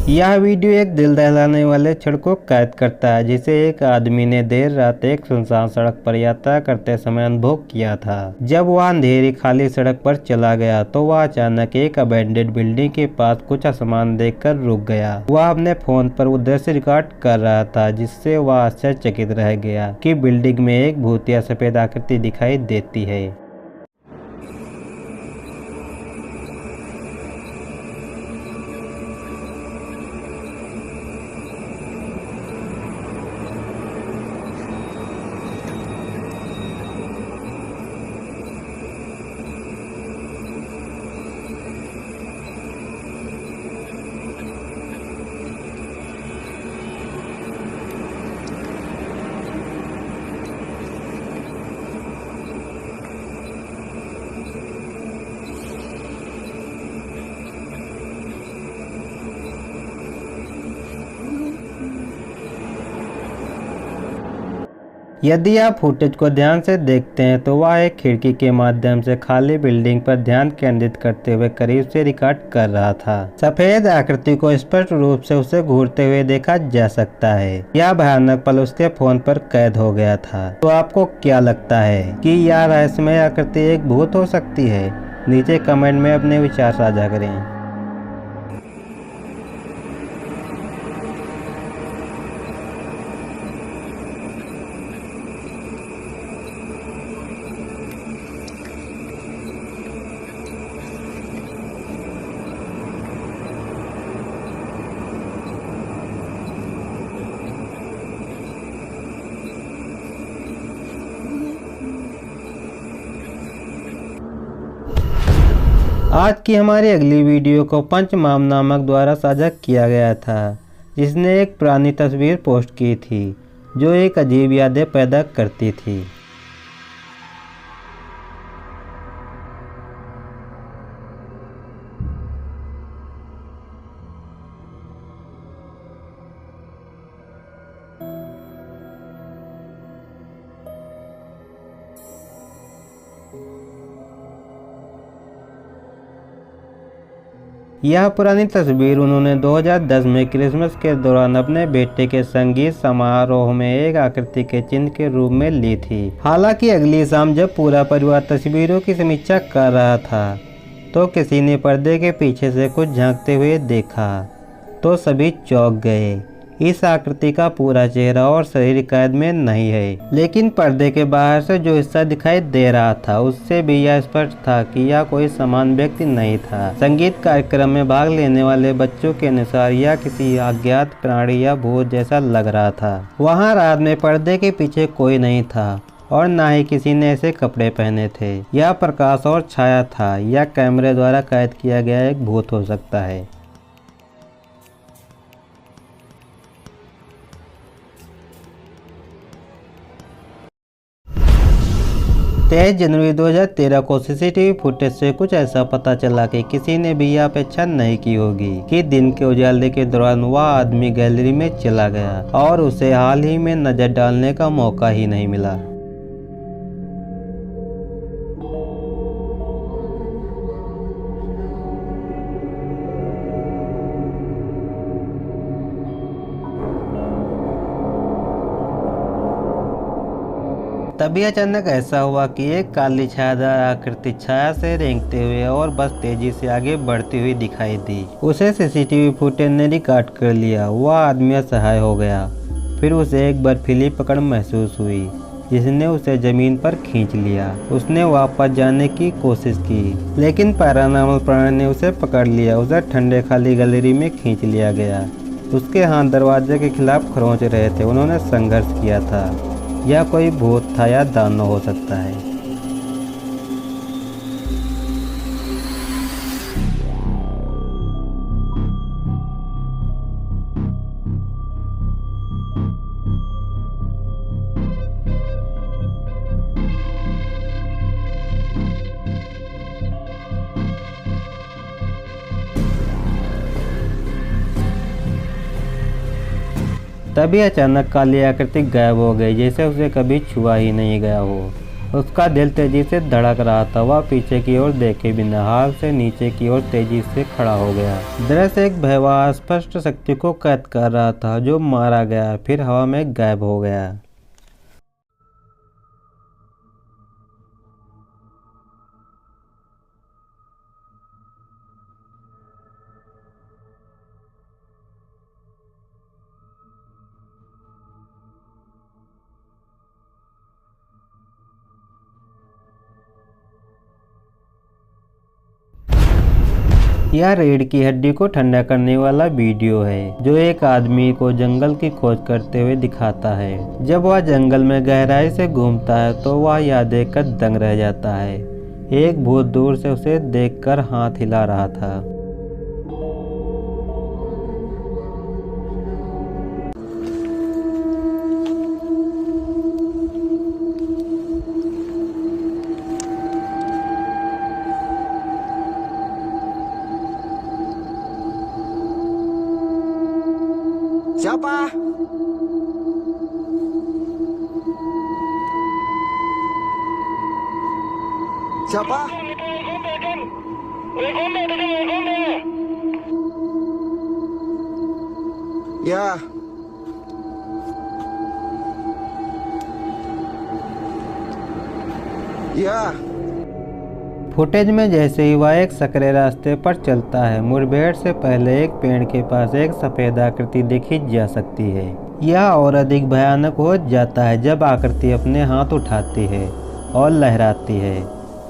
यह वीडियो एक दिल दहलाने वाले क्षण को कैद करता है जिसे एक आदमी ने देर रात एक सुनसान सड़क पर यात्रा करते समय अनुभव किया था। जब वह अंधेरी खाली सड़क पर चला गया तो वह अचानक एक अबेंडेड बिल्डिंग के पास कुछ सामान देखकर रुक गया। वह अपने फोन पर वो दृश्य रिकॉर्ड कर रहा था जिससे वह आश्चर्यचकित रह गया कि बिल्डिंग में एक भूतिया सफेद आकृति दिखाई देती है। यदि आप फुटेज को ध्यान से देखते हैं तो वह एक खिड़की के माध्यम से खाली बिल्डिंग पर ध्यान केंद्रित करते हुए करीब से रिकॉर्ड कर रहा था। सफेद आकृति को स्पष्ट रूप से उसे घूरते हुए देखा जा सकता है। यह भयानक पल उसके फोन पर कैद हो गया था। तो आपको क्या लगता है कि यह रहस्यमय आकृति एक भूत हो सकती है? नीचे कमेंट में अपने विचार साझा करें। आज की हमारी अगली वीडियो को पंचमाम नामक द्वारा साझा किया गया था, जिसने एक पुरानी तस्वीर पोस्ट की थी जो एक अजीब यादें पैदा करती थी। यह पुरानी तस्वीर उन्होंने 2010 में क्रिसमस के दौरान अपने बेटे के संगीत समारोह में एक आकृति के चिन्ह के रूप में ली थी। हालांकि अगली शाम जब पूरा परिवार तस्वीरों की समीक्षा कर रहा था तो किसी ने पर्दे के पीछे से कुछ झांकते हुए देखा तो सभी चौंक गए। इस आकृति का पूरा चेहरा और शरीर कैद में नहीं है, लेकिन पर्दे के बाहर से जो हिस्सा दिखाई दे रहा था उससे भी यह स्पष्ट था कि यह कोई समान व्यक्ति नहीं था। संगीत कार्यक्रम में भाग लेने वाले बच्चों के अनुसार यह किसी अज्ञात प्राणी या भूत जैसा लग रहा था। वहाँ रात में पर्दे के पीछे कोई नहीं था और न ही किसी ने ऐसे कपड़े पहने थे। यह प्रकाश और छाया था। यह कैमरे द्वारा कैद किया गया एक भूत हो सकता है। 23 जनवरी 2013 को सीसीटीवी फुटेज से कुछ ऐसा पता चला कि किसी ने भी यह अपेक्षा नहीं की होगी कि दिन के उजाले के दौरान वह आदमी गैलरी में चला गया और उसे हाल ही में नजर डालने का मौका ही नहीं मिला। तभी अचानक ऐसा हुआ कि एक काली छायादार आकृति छाया से रेंगते हुए और बस तेजी से आगे बढ़ती हुई दिखाई दी। उसे सीसीटीवी फुटेज ने रिकॉर्ड कर लिया। वह आदमी असहाय हो गया। फिर उसे एक बर्फीली पकड़ महसूस हुई जिसने उसे जमीन पर खींच लिया। उसने वापस जाने की कोशिश की लेकिन पैरानॉर्मल प्राणी ने उसे पकड़ लिया। उसे ठंडे खाली गैलरी में खींच लिया गया। उसके हाथ दरवाजे के खिलाफ खरोंच रहे थे। उन्होंने संघर्ष किया था। यह कोई भूत था या दानव हो सकता है। तभी अचानक काली आकृति गायब हो गई जैसे उसे कभी छुआ ही नहीं गया हो। उसका दिल तेजी से धड़क रहा था। वह पीछे की ओर देखे बिना हाल से नीचे की ओर तेजी से खड़ा हो गया। दृश्य एक भयावह स्पष्ट शक्ति को कैद कर रहा था जो मारा गया फिर हवा में गायब हो गया। यह रीढ़ की हड्डी को ठंडा करने वाला वीडियो है जो एक आदमी को जंगल की खोज करते हुए दिखाता है। जब वह जंगल में गहराई से घूमता है तो वह यह देखकर दंग रह जाता है। एक भूत दूर से उसे देखकर हाथ हिला रहा था। Siapa? Siapa? Ya. Ya. Footage में जैसे ही वह एक सकरे रास्ते पर चलता है, मुठभेड़ से पहले एक पेड़ के पास एक सफेद आकृति देखी जा सकती है। यह और अधिक भयानक हो जाता है जब आकृति अपने हाथ उठाती है और लहराती है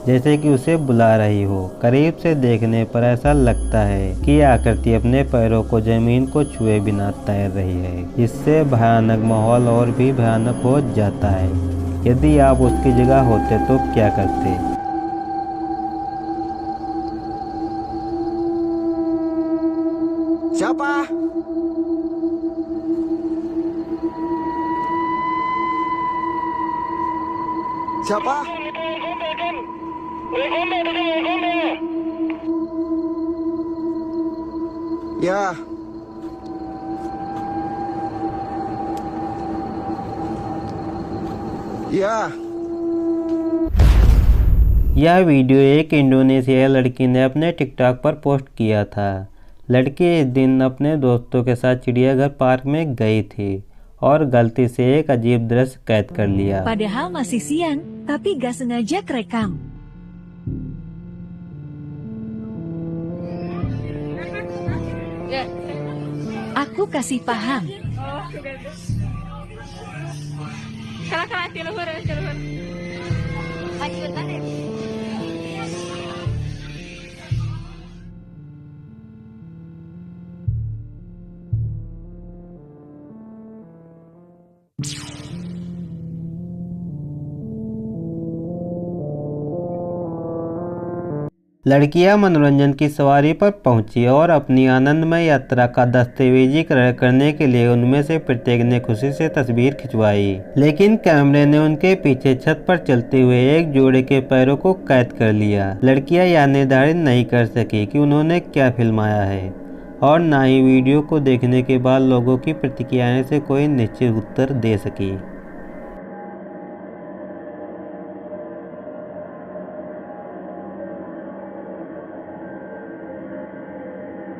जैसे कि उसे बुला रही हो। करीब से देखने पर ऐसा लगता है कि आकृति अपने पैरों को जमीन को छुए बिना तैर रही है। इससे भयानक माहौल और भी भयानक हो जाता है। यदि आप उसकी जगह होते तो क्या करते? Siapa? Siapa? Ya. Ya. यह वीडियो एक इंडोनेशियाई लड़की ने अपने टिकटॉक पर पोस्ट किया था। लड़की इस दिन अपने दोस्तों के साथ चिड़ियाघर पार्क में गई थी और गलती से एक अजीब दृश्य कैद कर लिया। Padahal masih siang, tapi gak sengaja kerekam. Aku kasih paham. लड़कियां मनोरंजन की सवारी पर पहुंची और अपनी आनंदमय यात्रा का दस्तावेजीकरण करने के लिए उनमें से प्रत्येक ने खुशी से तस्वीर खिंचवाई। लेकिन कैमरे ने उनके पीछे छत पर चलते हुए एक जोड़े के पैरों को कैद कर लिया। लड़कियां यह निर्धारित नहीं कर सकी कि उन्होंने क्या फिल्माया है और ना ही वीडियो को देखने के बाद लोगों की प्रतिक्रियाएं से कोई निश्चित उत्तर दे सकी।